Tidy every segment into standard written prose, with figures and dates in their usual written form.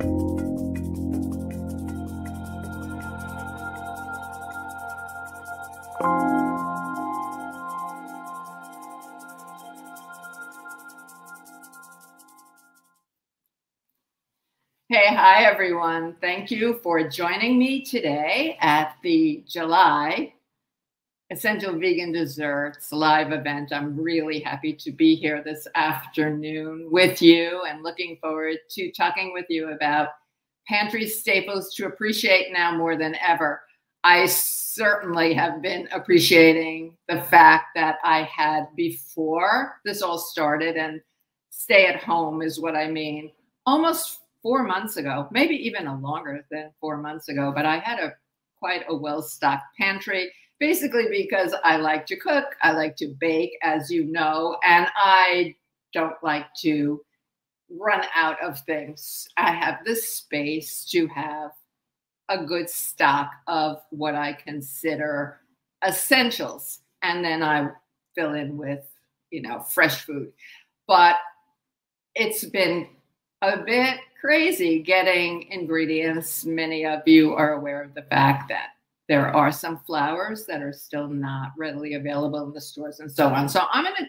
Hey, hi everyone. Thank you for joining me today at the July Essential Vegan Desserts live event. I'm really happy to be here this afternoon with you and looking forward to talking with you about pantry staples to appreciate now more than ever. I certainly have been appreciating the fact that I had before this all started, and stay at home is what I mean, almost 4 months ago, maybe even longer than 4 months ago, but I had quite a well-stocked pantry, basically because I like to cook, I like to bake, as you know, and I don't like to run out of things. I have this space to have a good stock of what I consider essentials, and then I fill in with, fresh food. But it's been a bit crazy getting ingredients. Many of you are aware of the fact that there are some flours that are still not readily available in the stores and so on. So I'm going to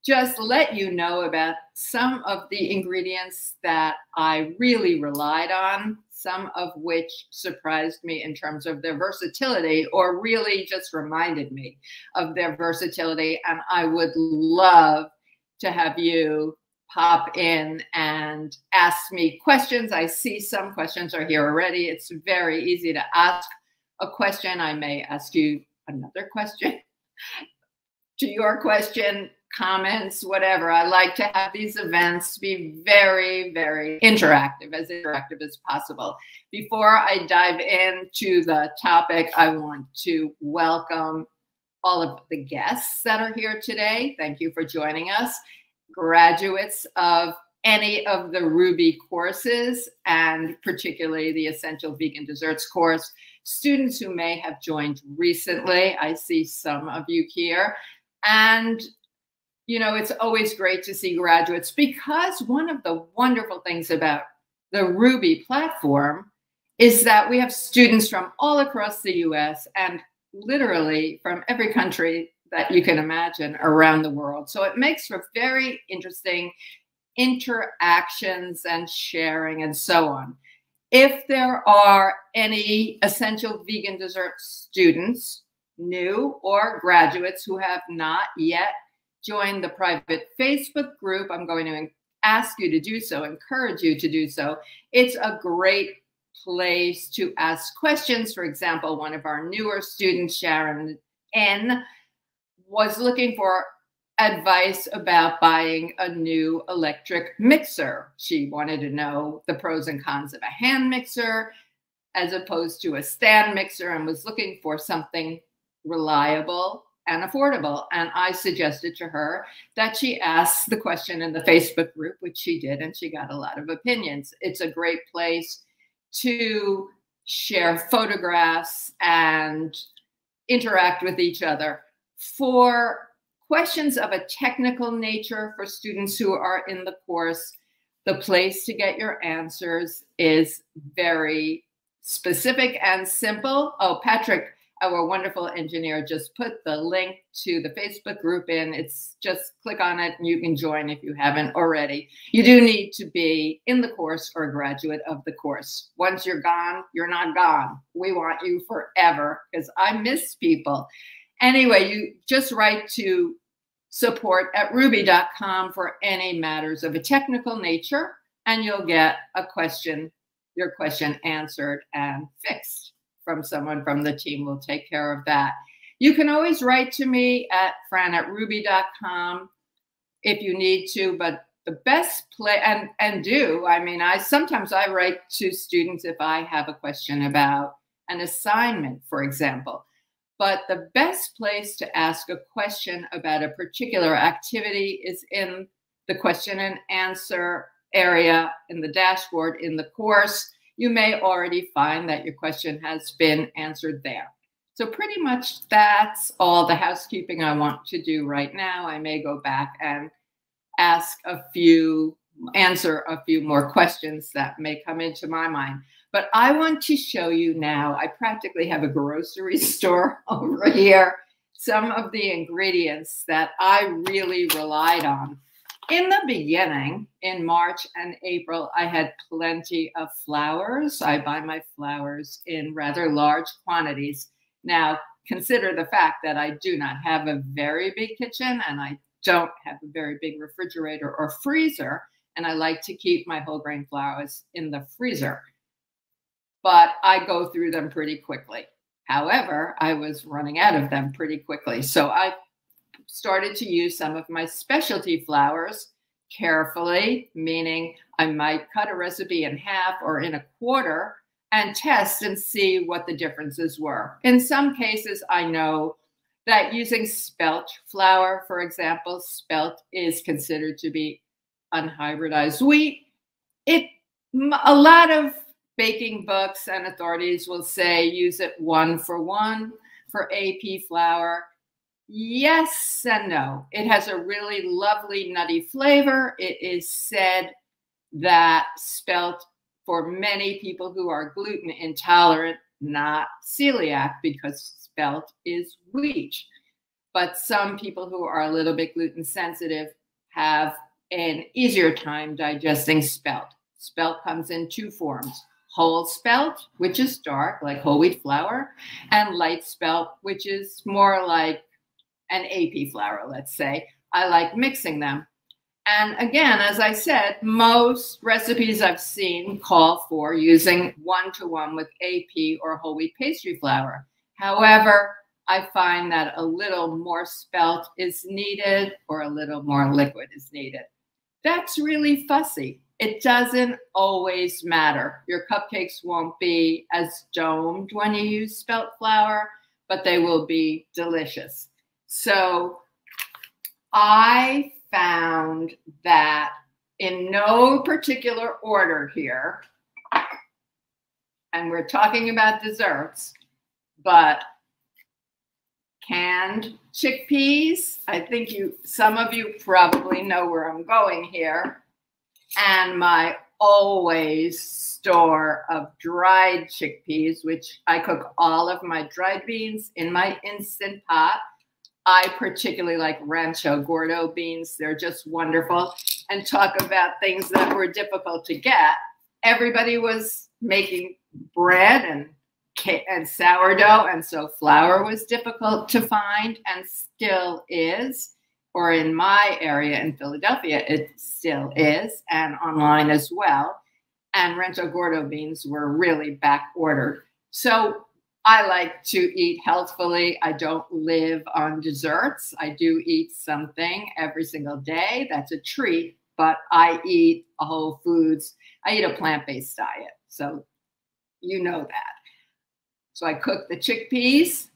just let you know about some of the ingredients that I really relied on, some of which surprised me in terms of their versatility, or really just reminded me of their versatility. And I would love to have you pop in and ask me questions. I see some questions are here already. It's very easy to ask a question. I may ask you another question to your question, comments, whatever. I like to have these events be very, very interactive as possible. Before I dive into the topic, I want to welcome all of the guests that are here today. Thank you for joining us. Graduates of any of the Rouxbe courses, and particularly the Essential Vegan Desserts course, students who may have joined recently. I see some of you here. And, it's always great to see graduates, because one of the wonderful things about the Rouxbe platform is that we have students from all across the US and literally from every country that you can imagine around the world. So it makes for very interesting interactions and sharing and so on. If there are any Essential Vegan Dessert students, new or graduates, who have not yet joined the private Facebook group, I'm going to ask you to do so, encourage you to do so. It's a great place to ask questions. For example, one of our newer students, Sharon N., was looking for advice about buying a new electric mixer. She wanted to know the pros and cons of a hand mixer as opposed to a stand mixer, and was looking for something reliable and affordable. And I suggested to her that she ask the question in the Facebook group, which she did, and she got a lot of opinions. It's a great place to share photographs and interact with each other. For questions of a technical nature for students who are in the course, the place to get your answers is very specific and simple. Oh, Patrick, our wonderful engineer, just put the link to the Facebook group in. It's just click on it and you can join if you haven't already. You do need to be in the course or a graduate of the course. Once you're gone, you're not gone. We want you forever, because I miss people. Anyway, you just write to support@rouxbe.com for any matters of a technical nature, and you'll get your question answered and fixed from someone from the team. Will take care of that. You can always write to me at Fran@rouxbe.com if you need to, but the best play, sometimes I write to students if I have a question about an assignment, for example. But the best place to ask a question about a particular activity is in the question and answer area in the dashboard in the course. You may already find that your question has been answered there. So pretty much that's all the housekeeping I want to do right now. I may go back and ask a few answer a few more questions that may come into my mind. But I want to show you now, I practically have a grocery store over here, some of the ingredients that I really relied on. In the beginning, in March and April, I had plenty of flours. I buy my flours in rather large quantities. Now, consider the fact that I do not have a very big kitchen and I don't have a very big refrigerator or freezer, and I like to keep my whole grain flours in the freezer. But I go through them pretty quickly. However, I was running out of them pretty quickly. So I started to use some of my specialty flours carefully, meaning I might cut a recipe in half or in a quarter and test and see what the differences were. In some cases, I know that using spelt flour, for example, spelt is considered to be unhybridized wheat. A lot of baking books and authorities will say use it 1-for-1 for AP flour. Yes and no. It has a really lovely nutty flavor. It is said that spelt, for many people who are gluten intolerant, not celiac, because spelt is wheat. But some people who are a little bit gluten sensitive have an easier time digesting spelt. Spelt comes in two forms: whole spelt, which is dark, like whole wheat flour, and light spelt, which is more like an AP flour, let's say. I like mixing them. And again, as I said, most recipes I've seen call for using 1-to-1 with AP or whole wheat pastry flour. However, I find that a little more spelt is needed or a little more liquid is needed. That's really fussy. It doesn't always matter. Your cupcakes won't be as domed when you use spelt flour, but they will be delicious. So I found that in no particular order here, and we're talking about desserts, but canned chickpeas, I think some of you probably know where I'm going here, and my always store of dried chickpeas, which I cook all of my dried beans in my Instant Pot. I particularly like Rancho Gordo beans. They're just wonderful. And talk about things that were difficult to get. Everybody was making bread and sourdough, and so flour was difficult to find and still is. Or in my area in Philadelphia, it still is, and online as well. And Rancho Gordo beans were really back ordered. So I like to eat healthfully. I don't live on desserts. I do eat something every single day. That's a treat, but I eat a whole foods. I eat a plant-based diet. So you know that. So I cook the chickpeas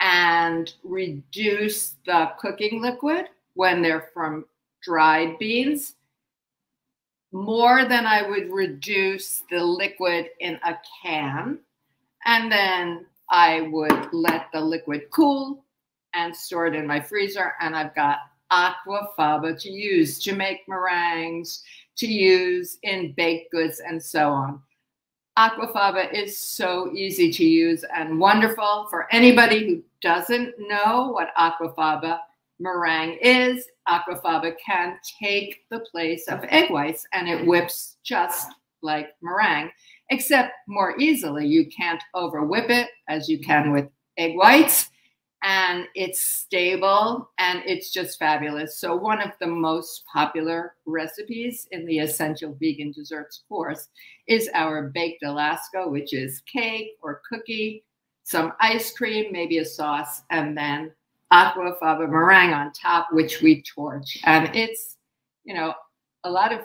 and reduce the cooking liquid when they're from dried beans more than I would reduce the liquid in a can. And then I would let the liquid cool and store it in my freezer. And I've got Aquafaba to use to make meringues, to use in baked goods, and so on. Aquafaba is so easy to use and wonderful. For anybody who doesn't know what Aquafaba meringue is, Aquafaba can take the place of egg whites, and it whips just like meringue, except more easily. You can't over whip it as you can with egg whites, and it's stable and it's just fabulous. So one of the most popular recipes in the Essential Vegan Desserts course is our Baked Alaska, which is cake or cookie, some ice cream, maybe a sauce, and then Aquafaba meringue on top, which we torch. And it's, you know,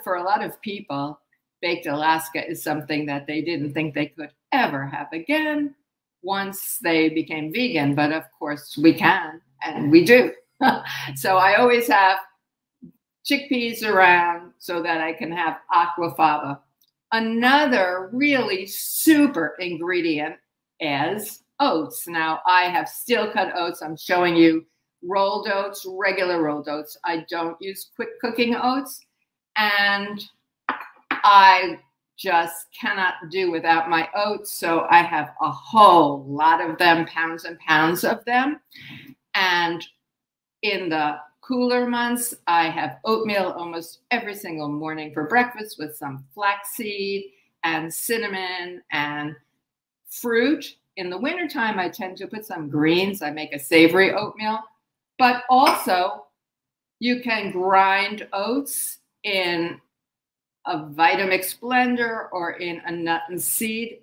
for a lot of people, Baked Alaska is something that they didn't think they could ever have again once they became vegan. But of course we can, and we do. So I always have chickpeas around so that I can have Aquafaba. Another really super ingredient is oats. Now I have steel cut oats. I'm showing you rolled oats, regular rolled oats. I don't use quick cooking oats. And I just cannot do without my oats. So I have a whole lot of them, pounds and pounds of them. And in the cooler months, I have oatmeal almost every single morning for breakfast with some flaxseed and cinnamon and fruit. In the wintertime, I tend to put some greens. I make a savory oatmeal, but also you can grind oats in a Vitamix blender or in a nut and seed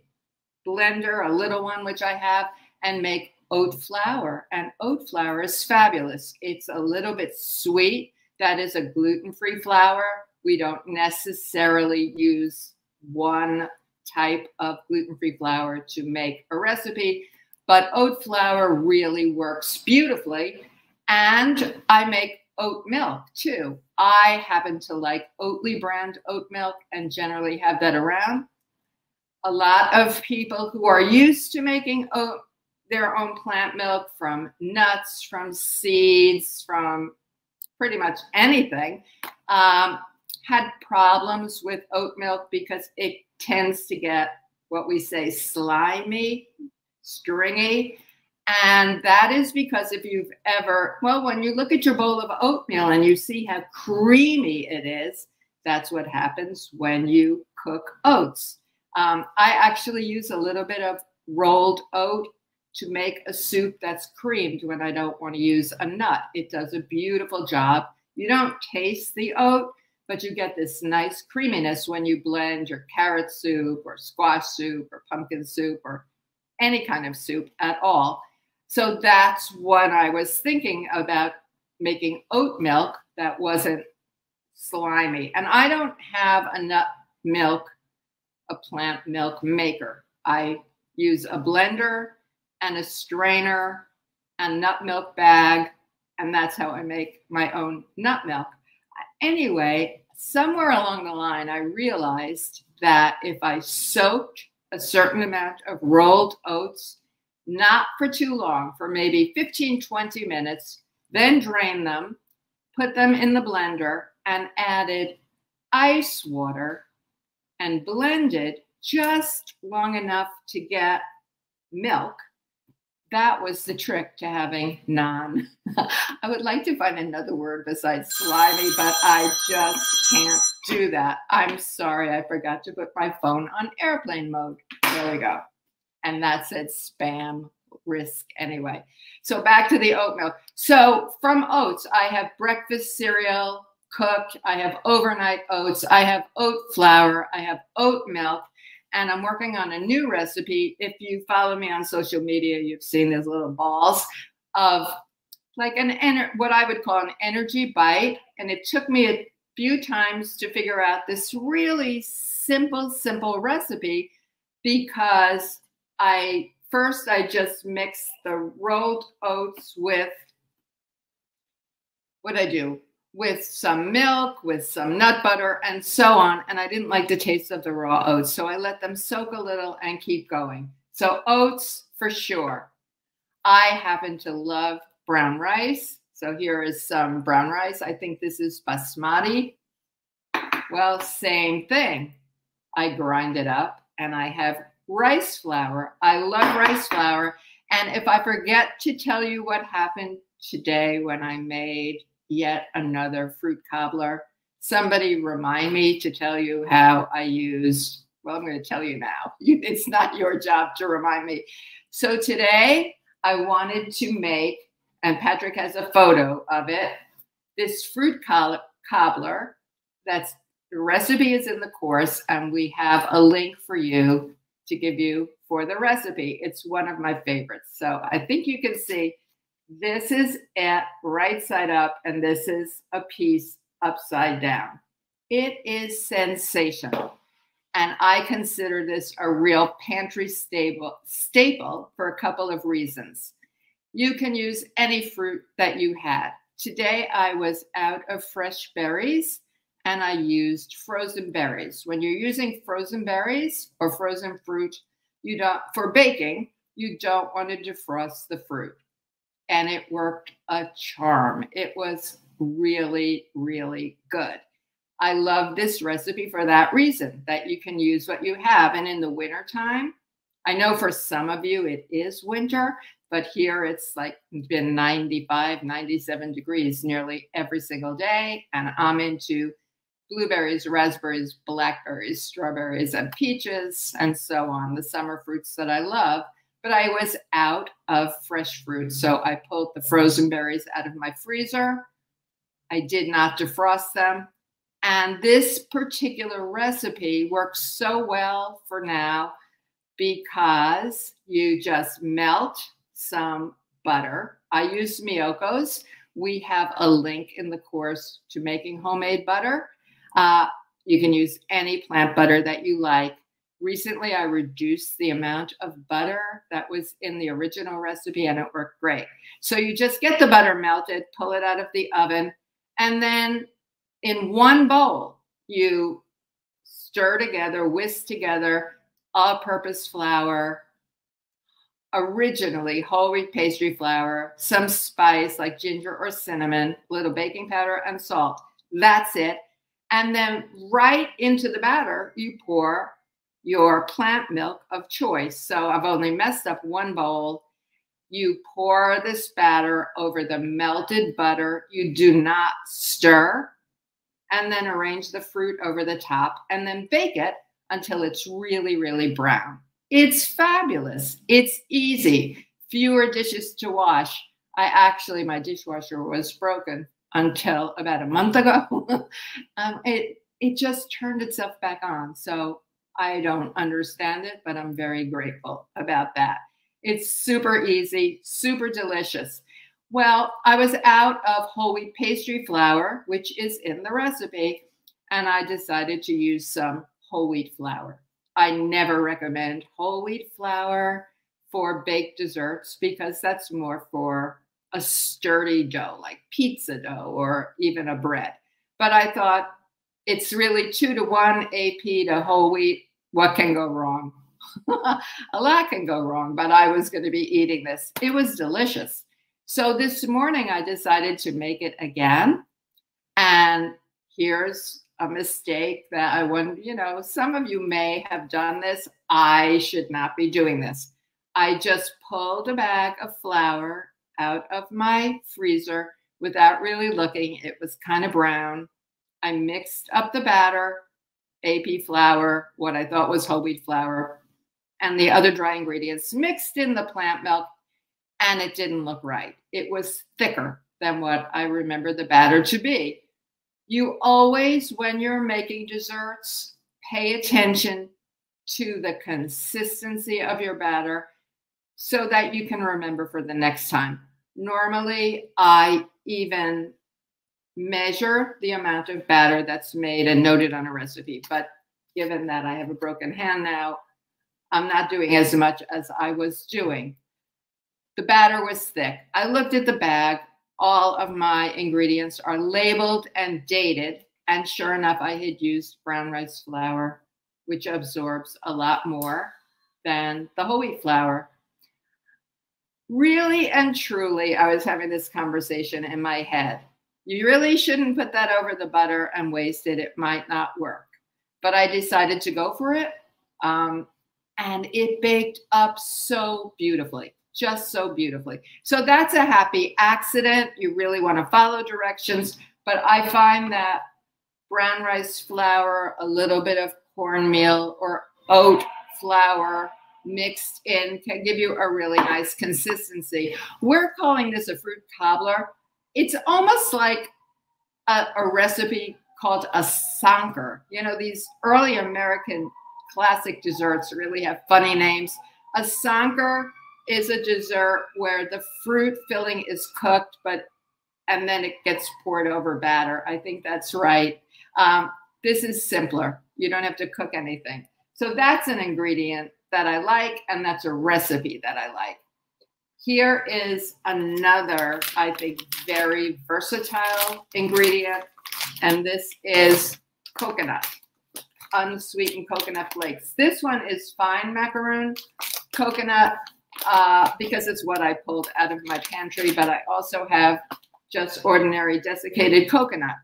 blender, a little one, which I have, and make oat flour. And oat flour is fabulous. It's a little bit sweet. That is a gluten-free flour. We don't necessarily use one type of gluten-free flour to make a recipe, but oat flour really works beautifully. And I make oat milk too. I happen to like Oatly brand oat milk and generally have that around. A lot of people who are used to making their own plant milk from nuts, from seeds, from pretty much anything, had problems with oat milk because it tends to get what we say slimy, stringy. And that is because if you've ever, well, when you look at your bowl of oatmeal and you see how creamy it is, that's what happens when you cook oats. I actually use a little bit of rolled oat to make a soup that's creamed when I don't want to use a nut. It does a beautiful job. You don't taste the oat, but you get this nice creaminess when you blend your carrot soup or squash soup or pumpkin soup or any kind of soup at all. So that's what I was thinking about, making oat milk that wasn't slimy. And I don't have a nut milk, a plant milk maker. I use a blender and a strainer and nut milk bag, and that's how I make my own nut milk. Anyway, somewhere along the line, I realized that if I soaked a certain amount of rolled oats, not for too long, for maybe 15, 20 minutes, then drain them, put them in the blender, and added ice water and blended just long enough to get milk. That was the trick to having non. I would like to find another word besides slimy, but I just can't do that. I'm sorry, I forgot to put my phone on airplane mode. There we go. And that said spam risk anyway. So back to the oat milk. So from oats, I have breakfast cereal cooked. I have overnight oats. I have oat flour. I have oat milk. And I'm working on a new recipe. If you follow me on social media, you've seen these little balls of like what I would call an energy bite. And it took me a few times to figure out this really simple recipe, because I just mixed the rolled oats with, what I do, with some milk, with some nut butter, and so on. And I didn't like the taste of the raw oats, so I let them soak a little and keep going. So oats for sure. I happen to love brown rice. So here is some brown rice. I think this is basmati. Well, same thing. I grind it up and I have rice flour. I love rice flour. And if I forget to tell you what happened today when I made yet another fruit cobbler, somebody remind me to tell you how I used, well, I'm going to tell you now. It's not your job to remind me. So today I wanted to make, and Patrick has a photo of it, this fruit cobbler. That's, the recipe is in the course, and we have a link for you to give you for the recipe. It's one of my favorites. So I think you can see this is it right side up, and this is a piece upside down. It is sensational. And I consider this a real pantry staple for a couple of reasons. You can use any fruit that you had. Today I was out of fresh berries and I used frozen berries. When you're using frozen berries or frozen fruit, for baking, you don't want to defrost the fruit. And it worked a charm. It was really, really good. I love this recipe for that reason, that you can use what you have. And in the wintertime, I know for some of you it is winter, but here it's like been 95, 97 degrees nearly every single day. And I'm into blueberries, raspberries, blackberries, strawberries, and peaches, and so on, the summer fruits that I love. But I was out of fresh fruit, so I pulled the frozen berries out of my freezer. I did not defrost them. And this particular recipe works so well for now because you just melt some butter. I use Miyoko's. We have a link in the course to making homemade butter. You can use any plant butter that you like. Recently, I reduced the amount of butter that was in the original recipe, and it worked great. So you just get the butter melted, pull it out of the oven, and then in one bowl, you stir together, whisk together all-purpose flour, originally whole wheat pastry flour, some spice like ginger or cinnamon, a little baking powder, and salt. That's it. And then right into the batter, you pour your plant milk of choice. So I've only messed up one bowl. You pour this batter over the melted butter. You do not stir. And then arrange the fruit over the top and then bake it until it's really, really brown. It's fabulous. It's easy. Fewer dishes to wash. My dishwasher was broken until about a month ago. It just turned itself back on. So I don't understand it, but I'm very grateful about that. It's super easy, super delicious. Well, I was out of whole wheat pastry flour, which is in the recipe, and I decided to use some whole wheat flour. I never recommend whole wheat flour for baked desserts because that's more for a sturdy dough, like pizza dough or even a bread. But I thought it's really 2-to-1 AP to whole wheat. What can go wrong? A lot can go wrong, but I was going to be eating this. It was delicious. So this morning I decided to make it again. And here's a mistake that I want, some of you may have done this. I should not be doing this. I just pulled a bag of flour out of my freezer without really looking. It was kind of brown. I mixed up the batter, AP flour, what I thought was whole wheat flour, and the other dry ingredients, mixed in the plant milk, and it didn't look right. It was thicker than what I remember the batter to be. You always, when you're making desserts, pay attention to the consistency of your batter so that you can remember for the next time. Normally, I even measure the amount of batter that's made and note it on a recipe. But given that I have a broken hand now, I'm not doing as much as I was doing. The batter was thick. I looked at the bag. All of my ingredients are labeled and dated. And sure enough, I had used brown rice flour, which absorbs a lot more than the whole wheat flour. Really and truly, I was having this conversation in my head. You really shouldn't put that over the butter and waste it. It might not work. But I decided to go for it. And it baked up so beautifully, just so beautifully. So that's a happy accident. You really want to follow directions. But I find that brown rice flour, a little bit of cornmeal or oat flour mixed in can give you a really nice consistency. We're calling this a fruit cobbler. It's almost like a recipe called a sanker. These early American classic desserts really have funny names. A sanker is a dessert where the fruit filling is cooked, and then it gets poured over batter. I think that's right. This is simpler. You don't have to cook anything. So that's an ingredient that I like, and that's a recipe that I like. Here is another, I think, very versatile ingredient, and this is coconut, unsweetened coconut flakes. This one is fine macaroon coconut because it's what I pulled out of my pantry, but I also have just ordinary desiccated coconut.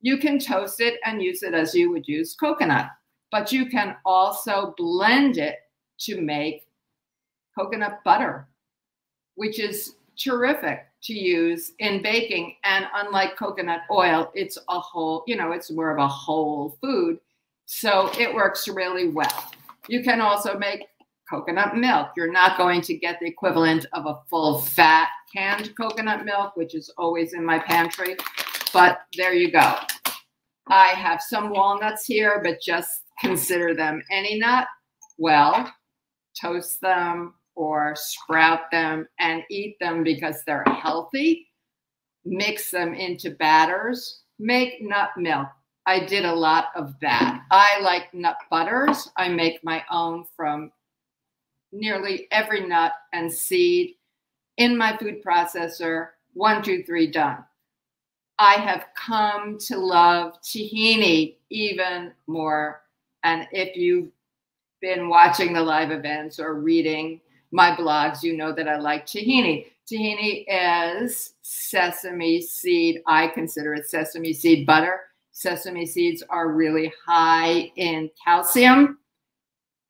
You can toast it and use it as you would use coconut, but you can also blend it to make coconut butter, which is terrific to use in baking. And unlike coconut oil, it's a whole, it's more of a whole food. So it works really well. You can also make coconut milk. You're not going to get the equivalent of a full fat canned coconut milk, which is always in my pantry, but there you go. I have some walnuts here, but just consider them any nut. Well, toast them or sprout them and eat them because they're healthy. Mix them into batters. Make nut milk. I did a lot of that. I like nut butters. I make my own from nearly every nut and seed in my food processor. 1, 2, 3, done. I have come to love tahini even more. And if you've been watching the live events or reading my blogs, you know that I like tahini. Tahini is sesame seed. I consider it sesame seed butter. Sesame seeds are really high in calcium,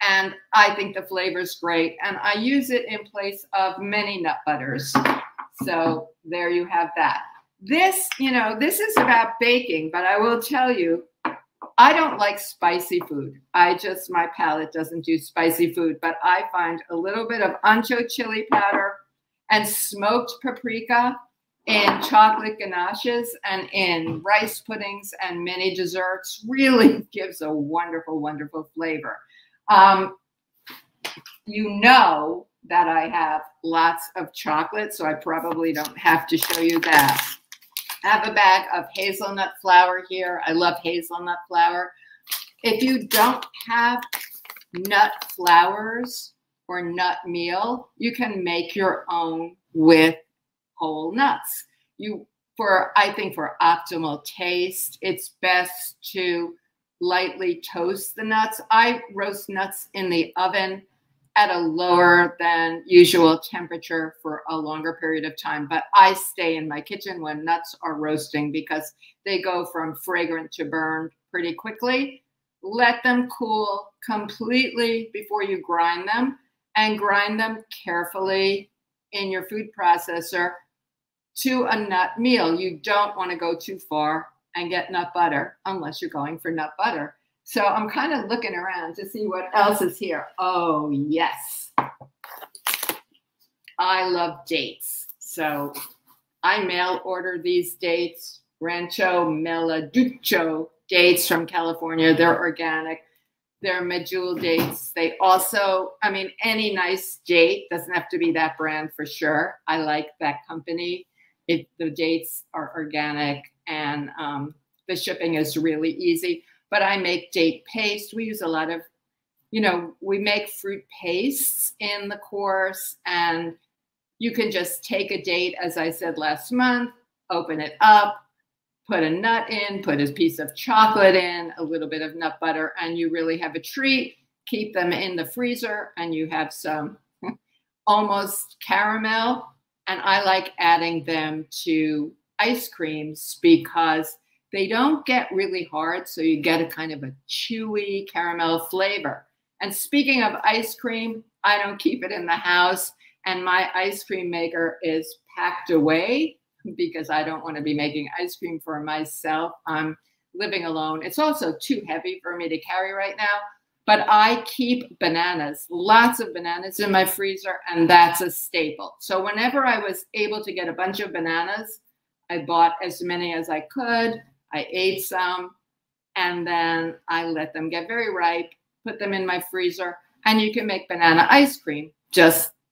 and I think the flavor is great. And I use it in place of many nut butters. So there you have that. This, this is about baking, but I will tell you, I don't like spicy food. My palate doesn't do spicy food, but I find a little bit of ancho chili powder and smoked paprika in chocolate ganaches and in rice puddings and many desserts really gives a wonderful, wonderful flavor. You know that I have lots of chocolate, so I probably don't have to show you that. I have a bag of hazelnut flour here. I love hazelnut flour. If you don't have nut flours or nut meal, you can make your own with whole nuts. I think for optimal taste, it's best to lightly toast the nuts. I roast nuts in the oven at a lower than usual temperature for a longer period of time, but I stay in my kitchen when nuts are roasting because they go from fragrant to burned pretty quickly. Let them cool completely before you grind them, and grind them carefully in your food processor to a nut meal. You don't want to go too far and get nut butter unless you're going for nut butter. So I'm kind of looking around to see what else is here. Oh, yes. I love dates. So I mail order these dates, Rancho Meladucho dates from California. They're organic. They're medjool dates. They also, any nice date, doesn't have to be that brand for sure. I like that company if the dates are organic, and the shipping is really easy. But I make date paste. We use a lot of, we make fruit pastes in the course, and you can just take a date, as I said last month, open it up, put a nut in, put a piece of chocolate in, a little bit of nut butter, and you really have a treat. Keep them in the freezer, and you have some almost caramel. And I like adding them to ice creams because they don't get really hard, so you get a kind of a chewy caramel flavor. And speaking of ice cream, I don't keep it in the house, and my ice cream maker is packed away because I don't want to be making ice cream for myself. I'm living alone. It's also too heavy for me to carry right now, but I keep bananas, lots of bananas in my freezer, and that's a staple. So whenever I was able to get a bunch of bananas, I bought as many as I could. I ate some, and then I let them get very ripe, put them in my freezer, and you can make banana ice cream.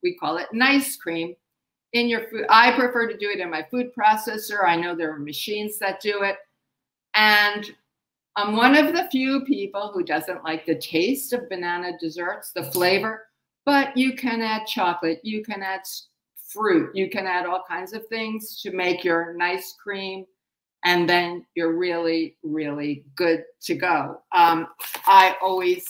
We call it nice cream in your food. I prefer to do it in my food processor. I know there are machines that do it. And I'm one of the few people who doesn't like the taste of banana desserts, the flavor, but you can add chocolate, you can add fruit, you can add all kinds of things to make your nice cream, and then you're really, really good to go. I always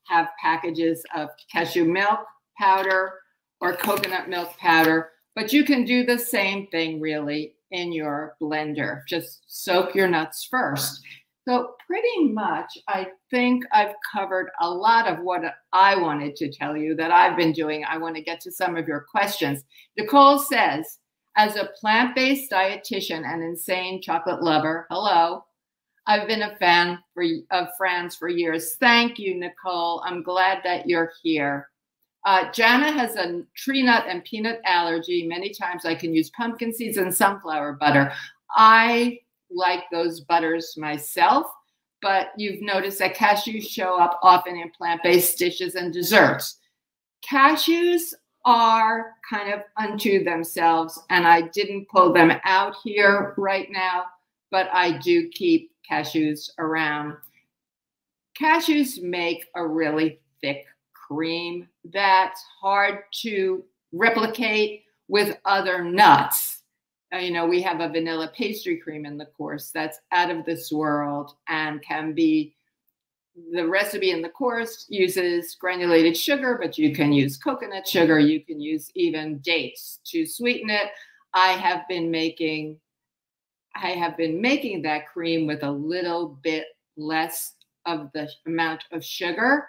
have packages of cashew milk powder or coconut milk powder, but you can do the same thing really in your blender. Just soak your nuts first. So pretty much, I think I've covered a lot of what I wanted to tell you that I've been doing. I want to get to some of your questions. Nicole says, as a plant-based dietitian and insane chocolate lover, hello, I've been a fan of Fran's for years. Thank you, Nicole. I'm glad that you're here. Jana has a tree nut and peanut allergy. Many times I can use pumpkin seeds and sunflower butter. I like those butters myself, but you've noticed that cashews show up often in plant-based dishes and desserts. Cashews are kind of unto themselves, and I didn't pull them out here right now, but I do keep cashews around. Cashews make a really thick cream that's hard to replicate with other nuts. You know, we have a vanilla pastry cream in the course that's out of this world and can be, the recipe in the course uses granulated sugar, but you can use coconut sugar. You can use even dates to sweeten it. I have been making that cream with a little bit less of the amount of sugar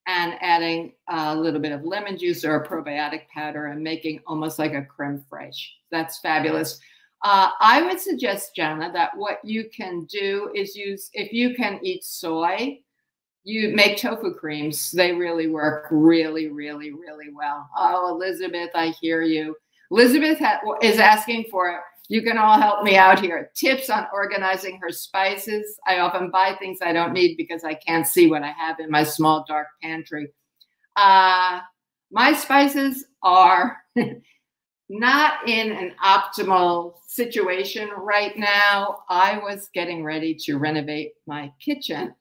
and adding a little bit of lemon juice or a probiotic powder and making almost like a creme fraiche. That's fabulous. I would suggest, Jana, that what you can do is use, if you can eat soy, you make tofu creams. They really work really, really, really well. Oh, Elizabeth, I hear you. Elizabeth is asking for, you can all help me out here, tips on organizing her spices. I often buy things I don't need because I can't see what I have in my small, dark pantry. My spices are not in an optimal situation right now. I was getting ready to renovate my kitchen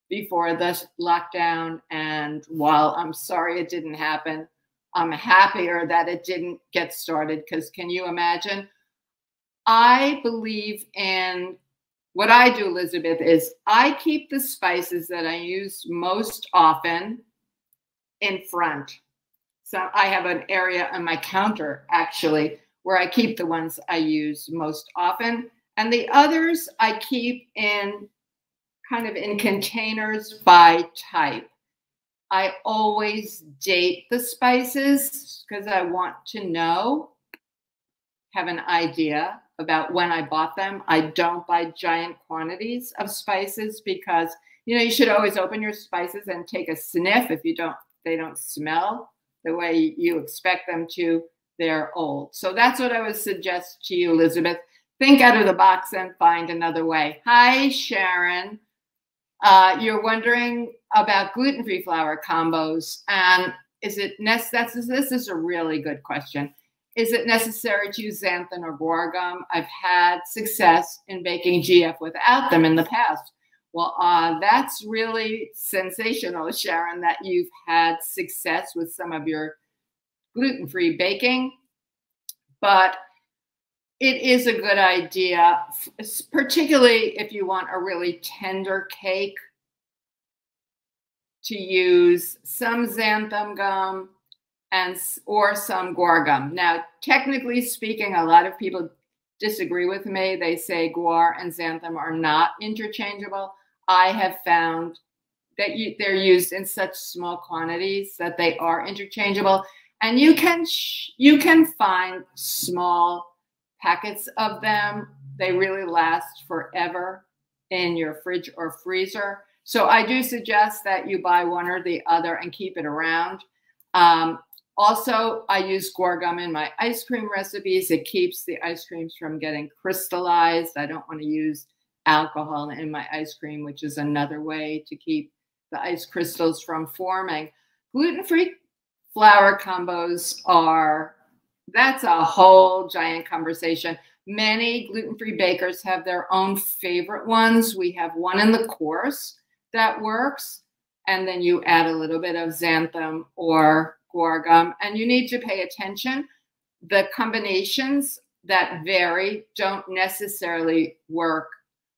before the lockdown. And while I'm sorry it didn't happen, I'm happier that it didn't get started, because can you imagine? I believe in what I do, Elizabeth, is I keep the spices that I use most often in front. So I have an area on my counter, actually, where I keep the ones I use most often. And the others I keep in kind of in containers by type. I always date the spices because I want to know, have an idea about when I bought them. I don't buy giant quantities of spices because, you know, you should always open your spices and take a sniff. If you don't, they don't smell the way you expect them to, they're old. So that's what I would suggest to you, Elizabeth. Think out of the box and find another way. Hi, Sharon. You're wondering about gluten-free flour combos. And is it this is a really good question. Is it necessary to use xanthan or guar gum? I've had success in baking GF without them in the past. Well, that's really sensational, Sharon, that you've had success with some of your gluten-free baking. But it is a good idea, particularly if you want a really tender cake, to use some xanthan gum or some guar gum. Now, technically speaking, a lot of people disagree with me. They say guar and xanthan are not interchangeable. I have found that they're used in such small quantities that they are interchangeable. And you can find small packets of them. They really last forever in your fridge or freezer. So I do suggest that you buy one or the other and keep it around. Also, I use guar gum in my ice cream recipes. It keeps the ice creams from getting crystallized. I don't want to use alcohol in my ice cream, which is another way to keep the ice crystals from forming. Gluten-free flour combos that's a whole giant conversation. Many gluten-free bakers have their own favorite ones. We have one in the course that works, and then you add a little bit of xanthan or guar gum, and you need to pay attention. The combinations that vary don't necessarily work.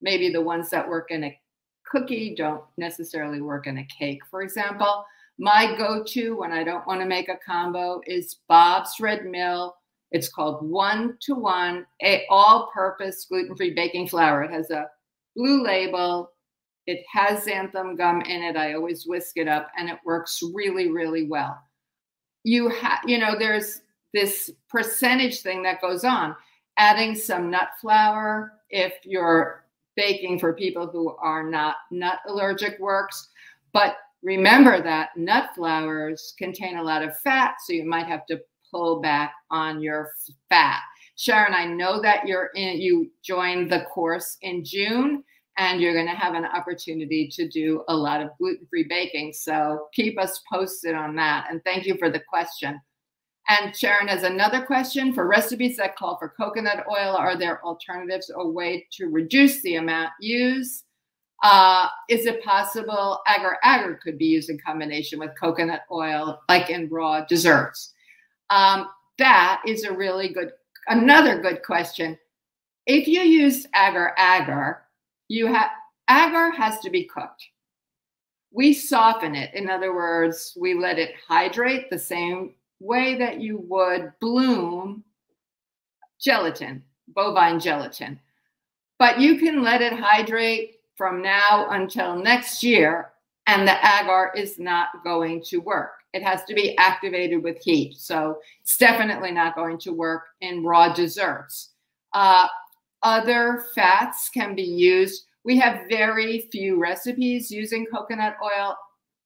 Maybe the ones that work in a cookie don't necessarily work in a cake, for example. My go-to when I don't want to make a combo is Bob's Red Mill. It's called 1-to-1 all-purpose gluten-free baking flour. It has a blue label. It has xanthan gum in it. I always whisk it up, and it works really, really well. You know, there's this percentage thing that goes on. Adding some nut flour, if you're baking for people who are not nut allergic, works. But remember that nut flours contain a lot of fat, so you might have to pull back on your fat. Sharon, I know that you joined the course in June, and you're going to have an opportunity to do a lot of gluten-free baking. So keep us posted on that. And thank you for the question. And Sharon has another question. For recipes that call for coconut oil, are there alternatives or way to reduce the amount used? Is it possible agar-agar could be used in combination with coconut oil, like in raw desserts? That is a really good, another good question. If you use agar-agar, agar has to be cooked. We soften it. In other words, we let it hydrate the same way that you would bloom gelatin, bovine gelatin. But you can let it hydrate from now until next year, and the agar is not going to work. It has to be activated with heat. So it's definitely not going to work in raw desserts. Other fats can be used. We have very few recipes using coconut oil.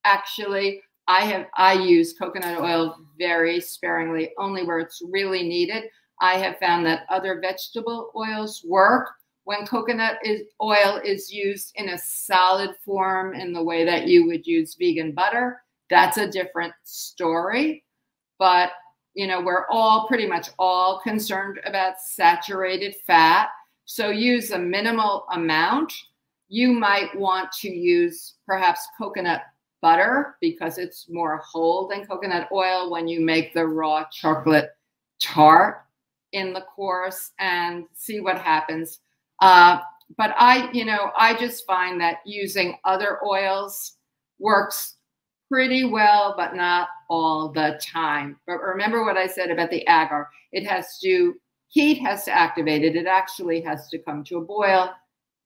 Actually, I use coconut oil very sparingly, only where it's really needed. I have found that other vegetable oils work. When coconut oil is used in a solid form in the way that you would use vegan butter, that's a different story. But, you know, we're all pretty much all concerned about saturated fat. So use a minimal amount. You might want to use perhaps coconut butter because it's more whole than coconut oil when you make the raw chocolate tart in the course, and see what happens. But I just find that using other oils works pretty well, but not all the time. But remember what I said about the agar. Heat has to activate it. It actually has to come to a boil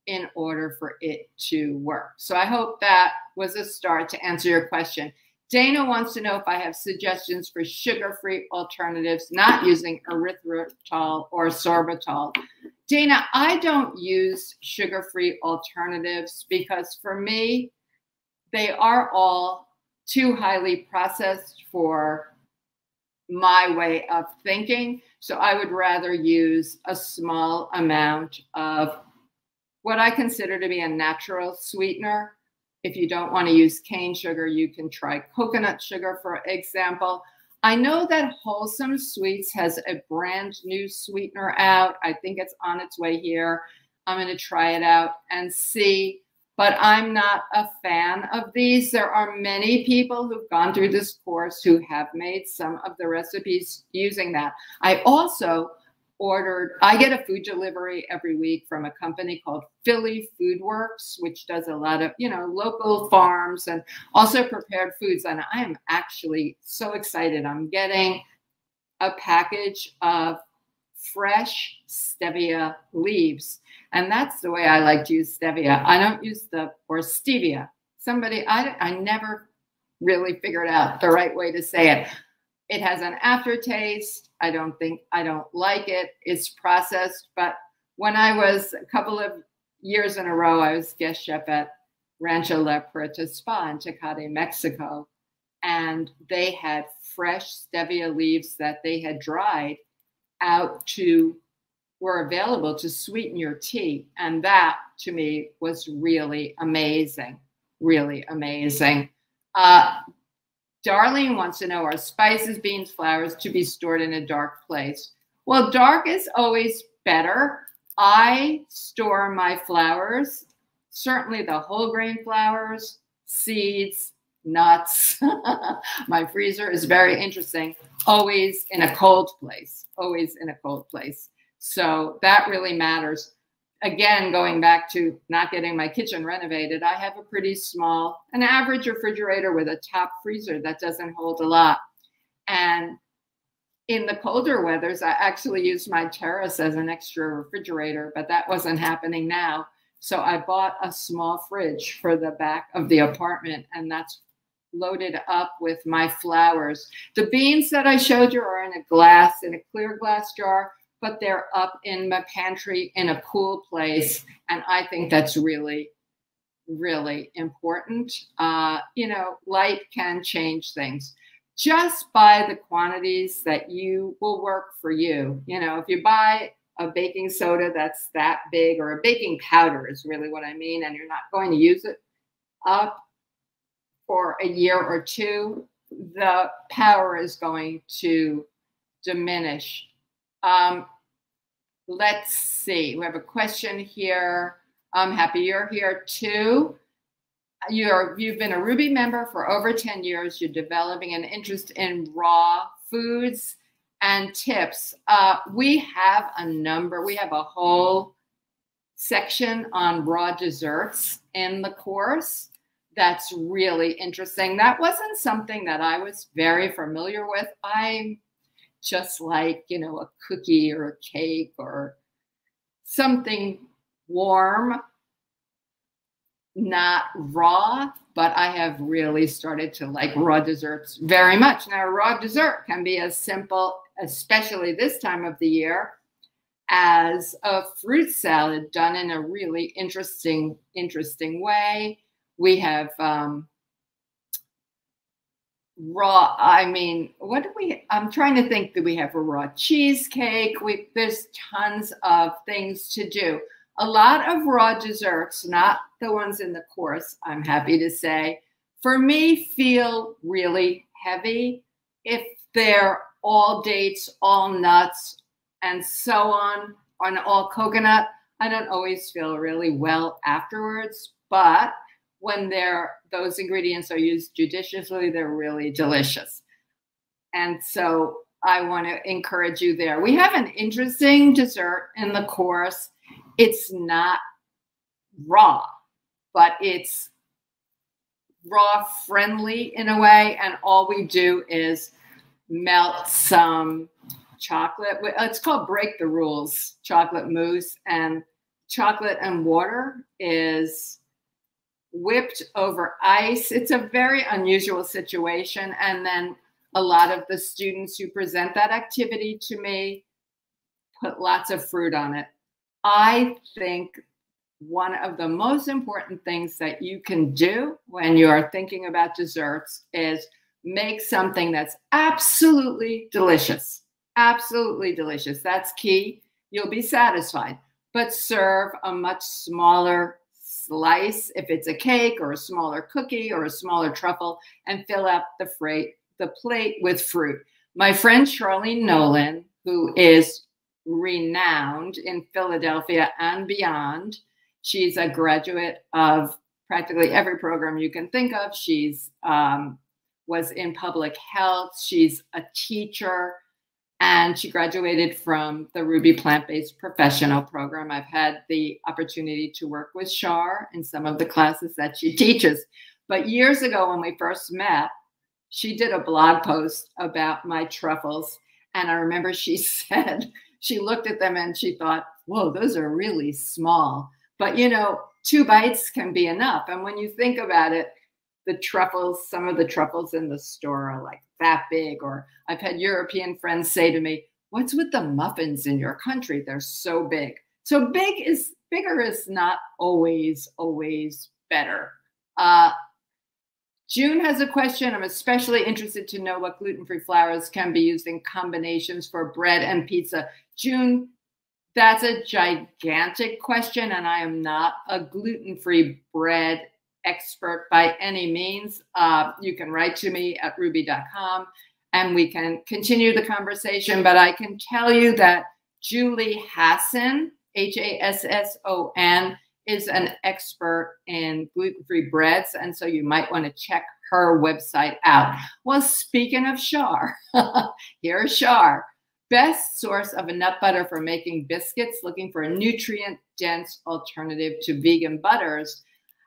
in order for it to work. So I hope that was a start to answer your question. Dana wants to know if I have suggestions for sugar-free alternatives, not using erythritol or sorbitol. Dana, I don't use sugar-free alternatives because for me, they are all too highly processed for my way of thinking. So I would rather use a small amount of what I consider to be a natural sweetener. If you don't want to use cane sugar, you can try coconut sugar, for example. I know that Wholesome Sweets has a brand new sweetener out. I think it's on its way here. I'm going to try it out and see, but I'm not a fan of these. There are many people who've gone through this course who have made some of the recipes using that. I also I get a food delivery every week from a company called Philly Food Works, which does a lot of, local farms and also prepared foods. And I am actually so excited. I'm getting a package of fresh stevia leaves. And that's the way I like to use stevia. I don't use or stevia. I never really figured out the right way to say it. It has an aftertaste. I don't like it. It's processed. But when I was a couple of years in a row, I was guest chef at Rancho La Puerta Spa in Tecate, Mexico. And they had fresh stevia leaves that they had dried were available to sweeten your tea. And that to me was really amazing, really amazing. Darlene wants to know, are spices, beans, flours to be stored in a dark place? Well, dark is always better. I store my flours, certainly the whole grain flours, seeds, nuts. My freezer is very interesting. Always in a cold place, always in a cold place. So that really matters. Again, going back to not getting my kitchen renovated, I have a pretty small, an average refrigerator with a top freezer that doesn't hold a lot. And In the colder weathers, I actually used my terrace as an extra refrigerator, but that wasn't happening now. So I bought a small fridge for the back of the apartment, and that's loaded up with my flowers. The beans that I showed you are in a clear glass jar, but they're up in my pantry in a cool place. And I think that's really, really important. You know, light can change things. Just buy the quantities that you will work for you. You know, if you buy a baking soda that's that big, or a baking powder is really what I mean, and you're not going to use it up for a year or two, the power is going to diminish. Let's see. We have a question here. I'm happy you're here too. You've been a Rouxbe member for over 10 years. You're developing an interest in raw foods and tips. We have a whole section on raw desserts in the course. That's really interesting. That wasn't something that I was very familiar with. I just like, you know, a cookie or a cake or something warm, not raw, but I have really started to like raw desserts very much. Now, a raw dessert can be as simple, especially this time of the year, as a fruit salad done in a really interesting way. We have raw, I mean, what do we, I'm trying to think, do we have a raw cheesecake? There's tons of things to do. A lot of raw desserts, not the ones in the course, I'm happy to say, for me feel really heavy. If they're all dates, all nuts, and so on all coconut, I don't always feel really well afterwards. But when those ingredients are used judiciously, they're really delicious. And so I want to encourage you there. We have an interesting dessert in the course. It's not raw, but it's raw friendly in a way. And all we do is melt some chocolate. It's called Break the Rules chocolate mousse, and chocolate and water is whipped over ice. It's a very unusual situation. And then a lot of the students who present that activity to me put lots of fruit on it. I think one of the most important things that you can do when you are thinking about desserts is make something that's absolutely delicious. Absolutely delicious. That's key. You'll be satisfied. But serve a much smaller slice if it's a cake or a smaller cookie or a smaller truffle, and fill up the plate with fruit. My friend Charlene Nolan, who is renowned in Philadelphia and beyond, she's a graduate of practically every program you can think of. She's was in public health. She's a teacher, and she graduated from the Rouxbe Plant-Based Professional Program. I've had the opportunity to work with Char in some of the classes that she teaches. But years ago when we first met, she did a blog post about my truffles. And I remember she said, she looked at them and she thought, whoa, those are really small. But, you know, 2 bites can be enough. And when you think about it, the truffles, some of the truffles in the store are like that big. Or I've had European friends say to me, what's with the muffins in your country? They're so big. So bigger is not always better. June has a question. I'm especially interested to know what gluten-free flours can be used in combinations for bread and pizza. June, that's a gigantic question, and I am not a gluten-free bread expert by any means. You can write to me at rouxbe.com and we can continue the conversation, but I can tell you that Julie Hasson, Hasson, is an expert in gluten-free breads, and so you might want to check her website out. Well, speaking of Char, here's Char. Best source of a nut butter for making biscuits, looking for a nutrient-dense alternative to vegan butters.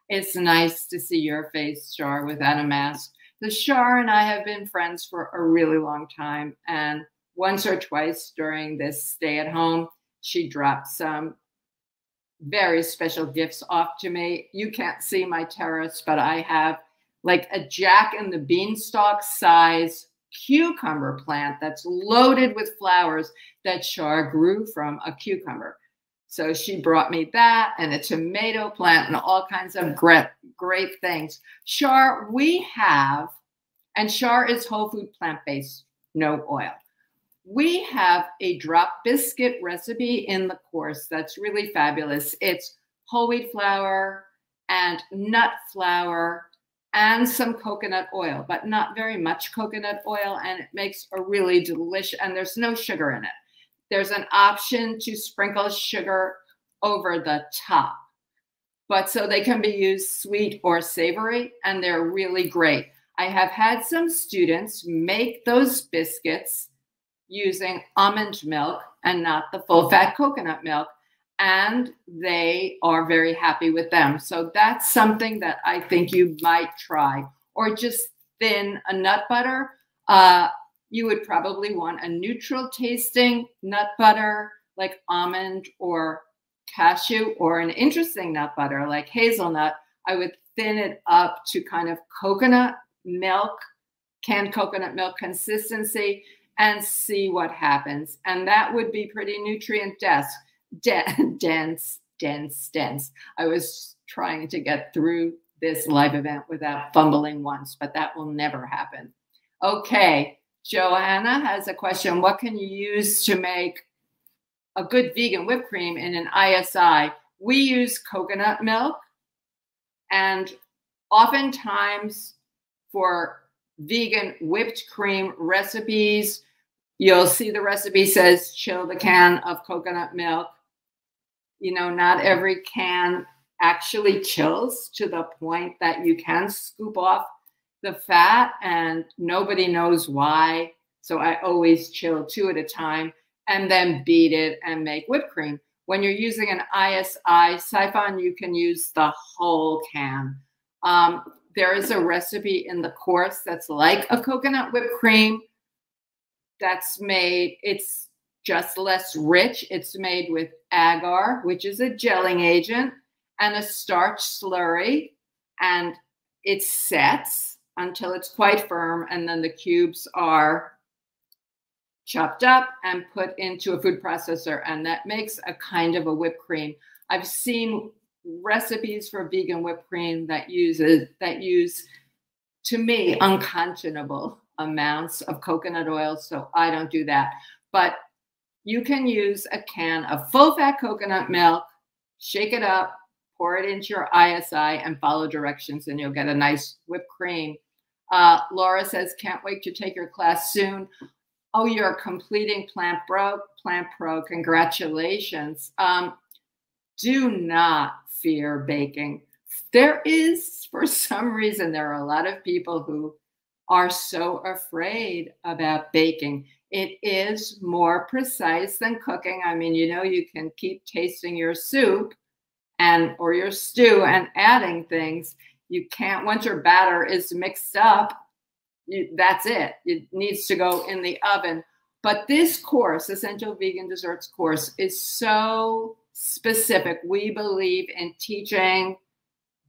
It's nice to see your face, Char, without a mask. The Char and I have been friends for a really long time, and once or twice during this stay at home, she dropped some very special gifts off to me. You can't see my terrace, but I have like a Jack and the Beanstalk size cucumber plant that's loaded with flowers that Char grew from a cucumber. So she brought me that and a tomato plant and all kinds of great things. Char, we have, and Char is whole food plant-based, no oil. We have a drop biscuit recipe in the course that's really fabulous. It's whole wheat flour and nut flour and some coconut oil, but not very much coconut oil. And it makes a really delicious, and there's no sugar in it. There's an option to sprinkle sugar over the top, but so they can be used sweet or savory, and they're really great. I have had some students make those biscuits using almond milk and not the full fat coconut milk, and they are very happy with them. So that's something that I think you might try. Or just thin a nut butter. You would probably want a neutral tasting nut butter like almond or cashew, or an interesting nut butter like hazelnut. I would thin it up to kind of coconut milk, canned coconut milk consistency, and see what happens. And that would be pretty nutrient dense. I was trying to get through this live event without fumbling once, but that will never happen. Okay, Joanna has a question. What can you use to make a good vegan whipped cream in an ISI? We use coconut milk, and oftentimes for vegan whipped cream recipes, you'll see the recipe says chill the can of coconut milk. You know, not every can actually chills to the point that you can scoop off the fat, and nobody knows why. So I always chill 2 at a time and then beat it and make whipped cream. When you're using an ISI siphon, you can use the whole can. There is a recipe in the course that's like a coconut whipped cream that's made, it's just less rich. It's made with agar, which is a gelling agent, and a starch slurry, and it sets until it's quite firm, and then the cubes are chopped up and put into a food processor, and that makes a kind of a whipped cream. I've seen recipes for vegan whipped cream that use, to me, unconscionable amounts of coconut oil, so I don't do that. But you can use a can of full-fat coconut milk, shake it up, pour it into your ISI, and follow directions, and you'll get a nice whipped cream. Laura says, can't wait to take your class soon. Oh, you're completing Plant Pro. Congratulations. Do not fear baking. There is, for some reason, there are a lot of people who are so afraid about baking. It is more precise than cooking. I mean, you know, you can keep tasting your soup or your stew and adding things. You can't, once your batter is mixed up, that's it. It needs to go in the oven. But this course, Essential Vegan Desserts course, is so specific. We believe in teaching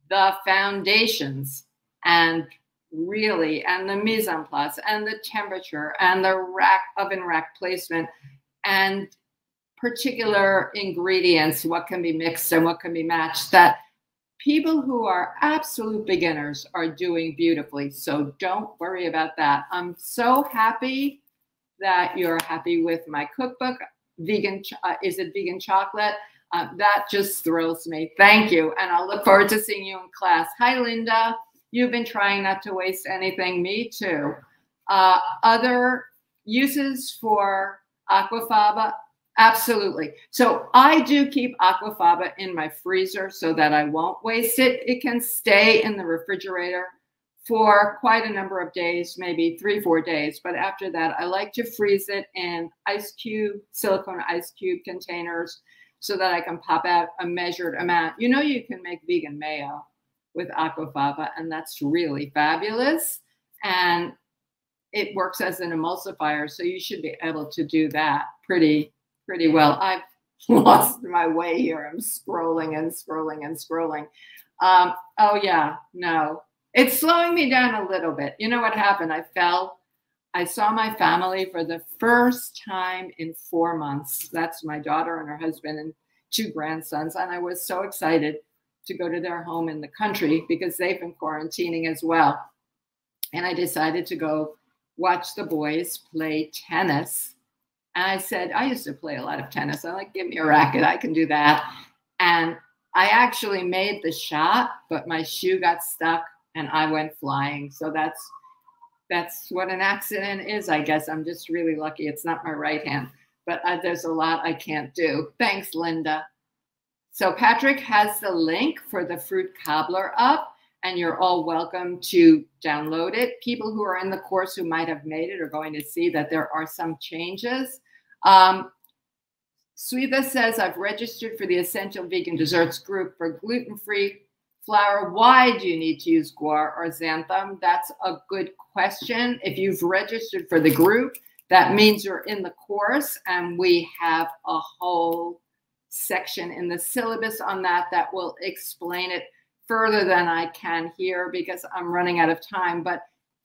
the foundations and really, and the mise en place and the temperature and the oven rack placement and particular ingredients, what can be mixed and what can be matched, that people who are absolute beginners are doing beautifully. So don't worry about that. I'm so happy that you're happy with my cookbook. Vegan, is it vegan chocolate? That just thrills me. Thank you. And I'll look forward to seeing you in class. Hi, Linda. You've been trying not to waste anything. Me too. Other uses for Aquafaba? Absolutely. So I do keep Aquafaba in my freezer so that I won't waste it. It can stay in the refrigerator for quite a number of days, maybe 3-4 days. But after that, I like to freeze it in silicone ice cube containers so that I can pop out a measured amount. You know, you can make vegan mayo with Aquafaba, and that's really fabulous. And it works as an emulsifier, so you should be able to do that pretty well. I've lost my way here. I'm scrolling and scrolling and scrolling. Oh yeah, no, it's slowing me down a little bit. You know what happened? I saw my family for the first time in 4 months. That's my daughter and her husband and 2 grandsons. And I was so excited to go to their home in the country because they've been quarantining as well. And I decided to go watch the boys play tennis. And I said, I used to play a lot of tennis. I'm like, give me a racket. I can do that. And I actually made the shot, but my shoe got stuck and I went flying. So that's what an accident is, I guess. I'm just really lucky. It's not my right hand, but there's a lot I can't do. Thanks, Linda. So Patrick has the link for the fruit cobbler up, and you're all welcome to download it. People who are in the course who might have made it are going to see that there are some changes. Swetha says, I've registered for the Essential Vegan Desserts group for gluten-free flour. Why do you need to use guar or xanthan? That's a good question. If you've registered for the group, that means you're in the course, and we have a whole section in the syllabus on that will explain it further than I can here because I'm running out of time. But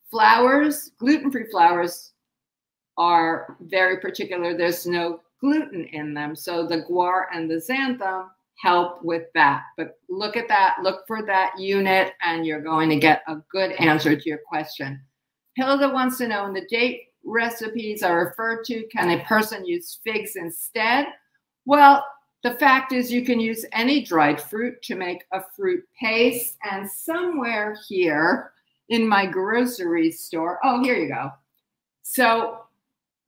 flours, gluten-free flours, are very particular. There's no gluten in them. So the guar and the xanthan help with that. But look at that, look for that unit, and you're going to get a good answer to your question. Hilda wants to know, in the date recipes I referred to, can a person use figs instead? Well, the fact is you can use any dried fruit to make a fruit paste. And somewhere here in my grocery store, oh, here you go. So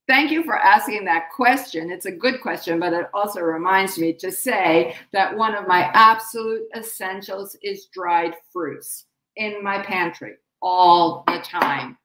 thank you for asking that question. It's a good question, but it also reminds me to say that one of my absolute essentials is dried fruits in my pantry all the time.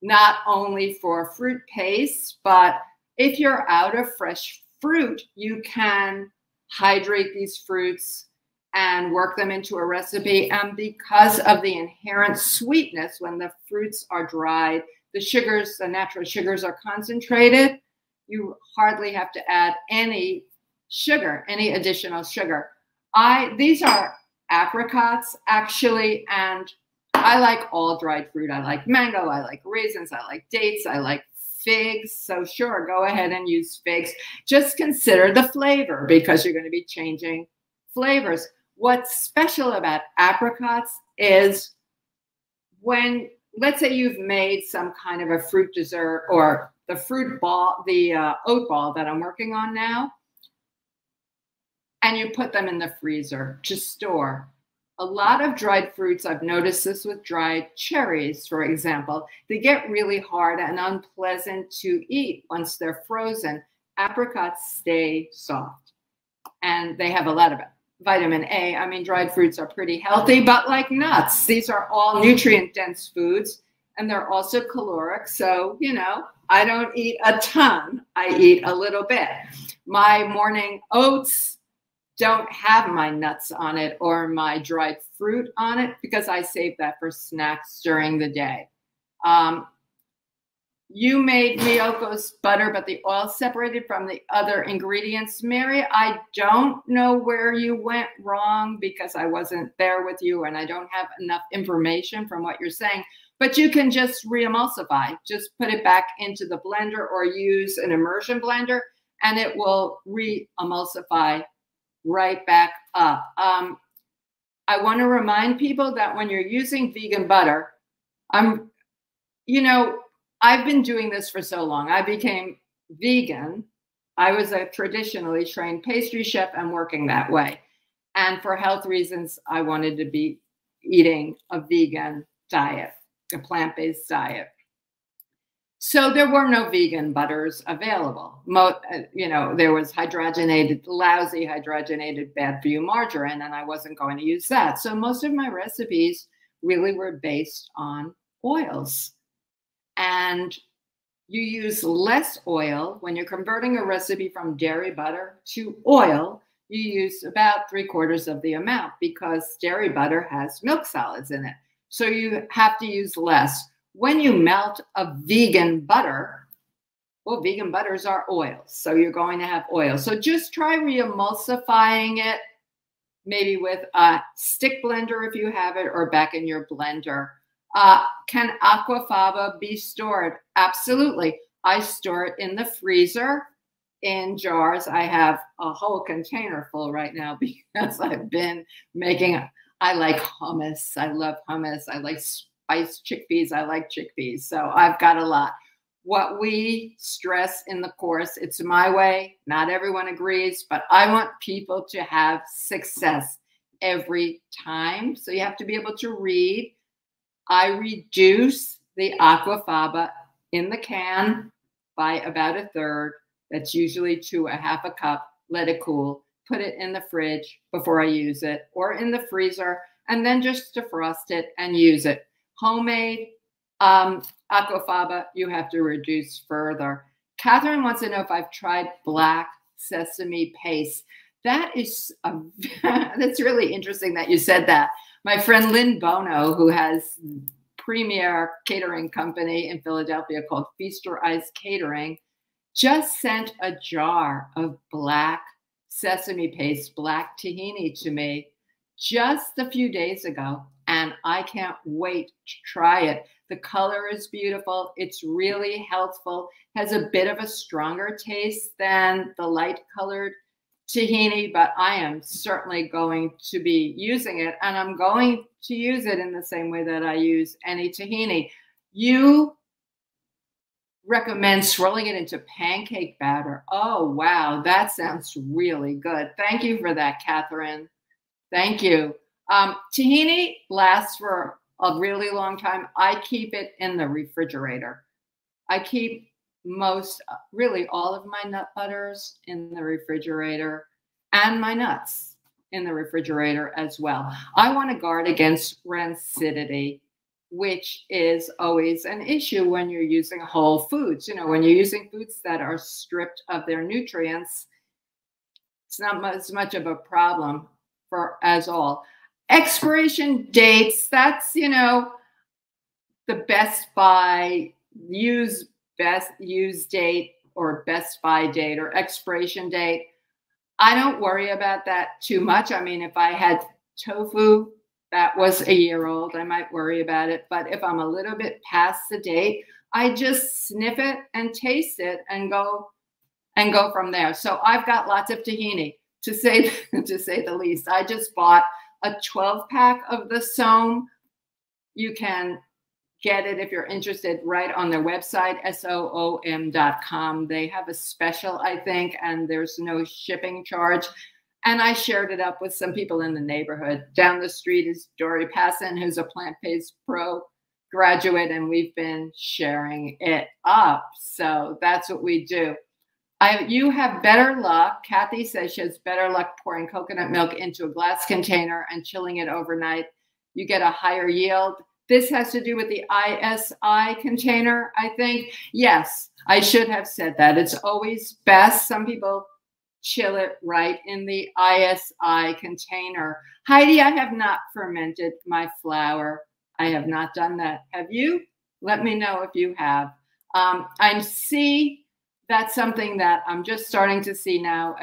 Not only for fruit paste, but if you're out of fresh fruit, you can hydrate these fruits and work them into a recipe. And because of the inherent sweetness when the fruits are dried, the sugars, the natural sugars are concentrated, you hardly have to add any sugar, any additional sugar. These are apricots, actually, and I like all dried fruit. I like mango, I like raisins, I like dates, I like figs. So sure, go ahead and use figs. Just consider the flavor because you're going to be changing flavors. What's special about apricots is when, let's say you've made some kind of a fruit dessert or the fruit ball, the oat ball that I'm working on now, and you put them in the freezer to store. A lot of dried fruits, I've noticed this with dried cherries, for example, they get really hard and unpleasant to eat once they're frozen. Apricots stay soft, and they have a lot of vitamin A. I mean, dried fruits are pretty healthy, but like nuts, these are all nutrient-dense foods, and they're also caloric. So, you know, I don't eat a ton. I eat a little bit. My morning oats don't have my nuts on it or my dried fruit on it because I save that for snacks during the day. You made Miyoko's butter, but the oil separated from the other ingredients. Mary, I don't know where you went wrong because I wasn't there with you and I don't have enough information from what you're saying, but you can just re-emulsify. Just put it back into the blender or use an immersion blender and it will re-emulsify right back up. I want to remind people that when you're using vegan butter, I've been doing this for so long. I became vegan. I was a traditionally trained pastry chef and working that way. And for health reasons, I wanted to be eating a vegan diet, a plant-based diet. So there were no vegan butters available. There was hydrogenated, lousy hydrogenated, bad for you margarine, and I wasn't going to use that. So most of my recipes really were based on oils. And you use less oil. When you're converting a recipe from dairy butter to oil, you use about 3/4 of the amount because dairy butter has milk solids in it. So you have to use less. when you melt a vegan butter, well, vegan butters are oils, so you're going to have oil. So just try re-emulsifying it, maybe with a stick blender if you have it, or back in your blender. Can Aquafaba be stored? Absolutely. I store it in the freezer in jars. I have a whole container full right now because I've been making, I like hummus. I love hummus. I like spiced chickpeas. I like chickpeas. So I've got a lot. What we stress in the course, it's my way. Not everyone agrees, but I want people to have success every time. So you have to be able to read. I reduce the Aquafaba in the can by about a third. That's usually to a half a cup. Let it cool. Put it in the fridge before I use it, or in the freezer, and then just defrost it and use it. Homemade Aquafaba, you have to reduce further. Catherine wants to know if I've tried black sesame paste. That is that's really interesting that you said that. My friend Lynn Bono, who has premier catering company in Philadelphia called Feast Your Eyes Catering, just sent a jar of black sesame paste, black tahini to me just a few days ago. And I can't wait to try it. The color is beautiful. It's really healthful. Has a bit of a stronger taste than the light colored tahini, but I am certainly going to be using it, and I'm going to use it in the same way that I use any tahini. You recommend swirling it into pancake batter. Oh, wow. That sounds really good. Thank you for that, Catherine. Thank you. Tahini lasts for a really long time. I keep it in the refrigerator. I keep really all of my nut butters in the refrigerator, and my nuts in the refrigerator as well. I want to guard against rancidity, which is always an issue when you're using whole foods. You know, when you're using foods that are stripped of their nutrients, it's not as much of a problem as all. Expiration dates, that's, you know, the best by use date or best by date or expiration date. I don't worry about that too much. I mean, if I had tofu that was a year old, I might worry about it. But if I'm a little bit past the date, I just sniff it and taste it and go from there. So I've got lots of tahini, to say the least. I just bought a 12-pack of the Soam. You can get it if you're interested right on their website, soom.com. They have a special, I think, and there's no shipping charge. And I shared it up with some people in the neighborhood. Down the street is Dory Passon, who's a plant-based pro graduate, and we've been sharing it up. So that's what we do. You have better luck. Kathy says she has better luck pouring coconut milk into a glass container and chilling it overnight. You get a higher yield. This has to do with the ISI container, I think. Yes, I should have said that. It's always best. Some people chill it right in the ISI container. Heidi, I have not fermented my flour. I have not done that. Have you? Let me know if you have. I see that's something that I'm just starting to see now,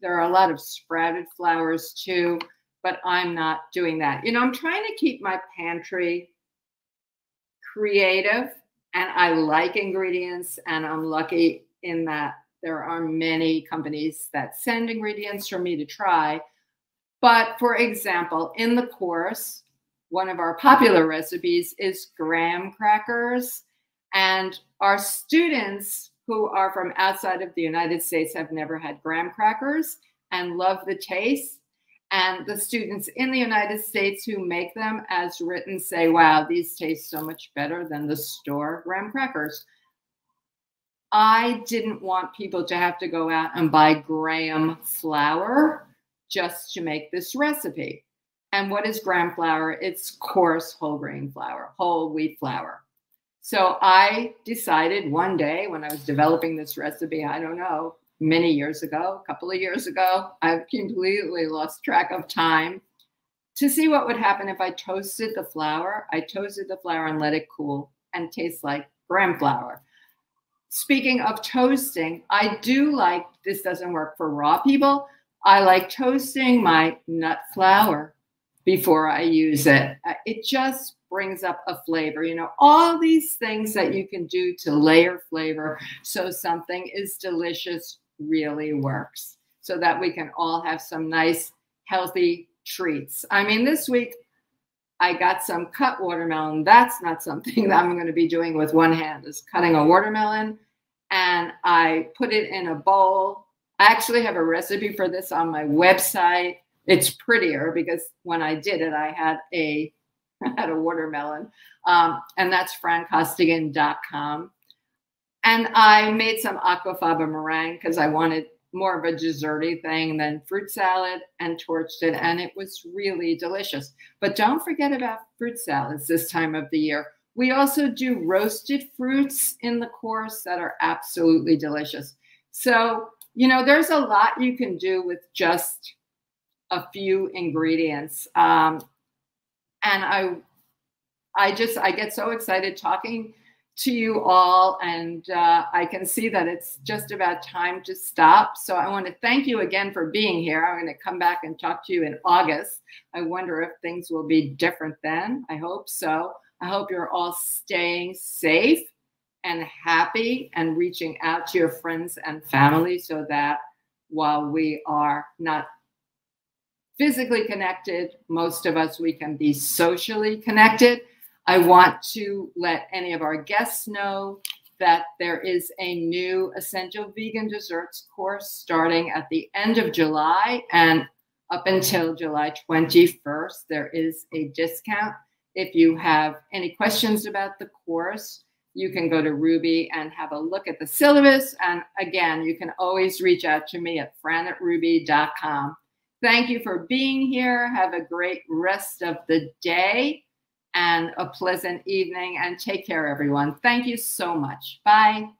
there are a lot of sprouted flours too, but I'm not doing that. You know, I'm trying to keep my pantry creative, and I like ingredients, and I'm lucky in that there are many companies that send ingredients for me to try. But for example, in the course, one of our popular recipes is graham crackers, and our students who are from outside of the United States have never had graham crackers and love the taste. And the students in the United States who make them as written say, wow, these taste so much better than the store graham crackers. I didn't want people to have to go out and buy graham flour just to make this recipe. And what is graham flour? It's coarse whole grain flour, whole wheat flour. So I decided one day when I was developing this recipe, I don't know, many years ago, a couple of years ago, I've completely lost track of time, to see what would happen if I toasted the flour. I toasted the flour and let it cool. and tastes like graham flour. Speaking of toasting, I do like, this doesn't work for raw people, I like toasting my nut flour before I use it. It just brings up a flavor. You know, all these things that you can do to layer flavor so something is delicious really works, so that we can all have some nice, healthy treats. I mean, this week I got some cut watermelon. That's not something that I'm going to be doing with one hand, is cutting a watermelon. And I put it in a bowl. I actually have a recipe for this on my website. It's prettier because when I did it, I had a watermelon. And that's francostigan.com. And I made some aquafaba meringue because I wanted more of a desserty thing than fruit salad, and torched it. And it was really delicious. But don't forget about fruit salads this time of the year. We also do roasted fruits in the course that are absolutely delicious. So, you know, there's a lot you can do with just a few ingredients. And I get so excited talking to you all, and I can see that it's just about time to stop. So I want to thank you again for being here. I'm going to come back and talk to you in August. I wonder if things will be different then. I hope so. I hope you're all staying safe and happy and reaching out to your friends and family, so that while we are not physically connected, most of us, we can be socially connected. I want to let any of our guests know that there is a new Essential Vegan Desserts course starting at the end of July, and up until July 21st, there is a discount. If you have any questions about the course, you can go to Rouxbe and have a look at the syllabus. And again, you can always reach out to me at fran@rouxbe.com. Thank you for being here. Have a great rest of the day and a pleasant evening, and take care, everyone. Thank you so much. Bye.